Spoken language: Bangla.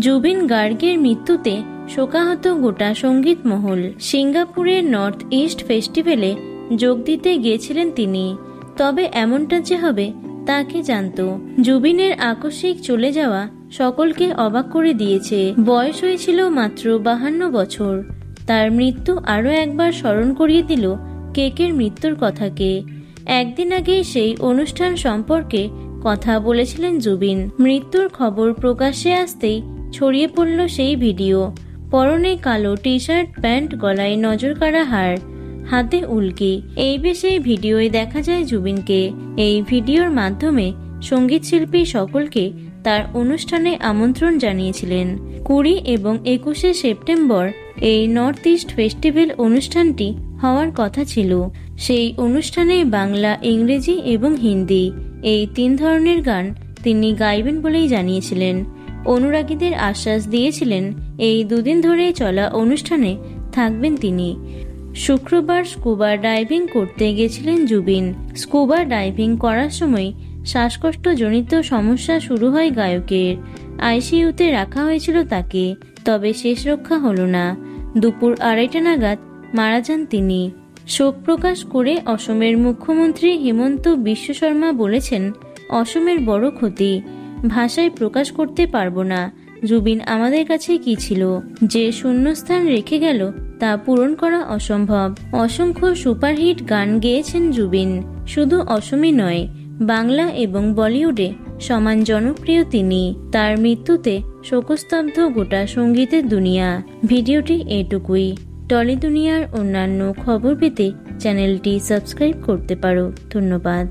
জুবিন গার্গের মৃত্যুতে শোকাহত গোটা সঙ্গীত মহল। সিঙ্গাপুরের নর্থ ইস্ট ফেস্টিভ্যালে যোগ দিতে গিয়েছিলেন তিনি, তবে এমনটা যে হবে তা কে জানত। জুবিনের আকস্মিক চলে যাওয়া সকলকে অবাক করে দিয়েছে। বয়স হয়েছিল মাত্র 52 বছর। তার মৃত্যু আরও একবার স্মরণ করিয়ে দিল কেকের মৃত্যুর কথাকে। একদিন আগে সেই অনুষ্ঠান সম্পর্কে কথা বলেছিলেন জুবিন। মৃত্যুর খবর প্রকাশ্যে আসতেই ছড়িয়ে পড়ল সেই ভিডিও। পরনে কালো টি শার্ট, প্যান্ট, গলায় নজরকাড়া হার, হাতে উল্কি। এই বেশে ভিডিওয় দেখা যায় জুবিনকে। এই ভিডিওর মাধ্যমে সঙ্গীতশিল্পী সকলকে তার অনুষ্ঠানে আমন্ত্রণ জানিয়েছিলেন। 20 এবং 21শে সেপ্টেম্বর এই নর্থ ইস্ট ফেস্টিভ্যাল অনুষ্ঠানটি হওয়ার কথা ছিল। সেই অনুষ্ঠানে বাংলা, ইংরেজি এবং হিন্দি এই 3 ধরনের গান তিনি গাইবেন বলেই জানিয়েছিলেন। অনুরাগীদের আশ্বাস দিয়েছিলেন এই 2 দিন ধরে চলা অনুষ্ঠানে থাকবেন তিনি। শুক্রবার স্কুবা ডাইভিং করতে গেছিলেন জুবিন। স্কুবা ডাইভিং করার সময় শ্বাসকষ্টজনিত সমস্যা শুরু হয় গায়কের। আইসিইউতে রাখা হয়েছিল তাকে, তবে শেষ রক্ষা হলো না। দুপুর 2:30 নাগাদ মারা যান তিনি। শোক প্রকাশ করে অসমের মুখ্যমন্ত্রী হিমন্ত বিশ্ব শর্মা বলেছেন, অসমের বড় ক্ষতি, ভাষায় প্রকাশ করতে পারবো না। জুবিন আমাদের কাছে কি ছিল, যে শূন্যস্থান রেখে গেল তা পূরণ করা অসম্ভব। অসংখ্য সুপারহিট গান গেয়েছেন জুবিন। শুধু অসমে নয়, বাংলা এবং বলিউডে সমান জনপ্রিয় তিনি। তার মৃত্যুতে শোকস্তব্ধ গোটা সঙ্গীতের দুনিয়া। ভিডিওটি এটুকুই। টলি দুনিয়ার অন্যান্য খবর পেতে চ্যানেলটি সাবস্ক্রাইব করতে পারো। ধন্যবাদ।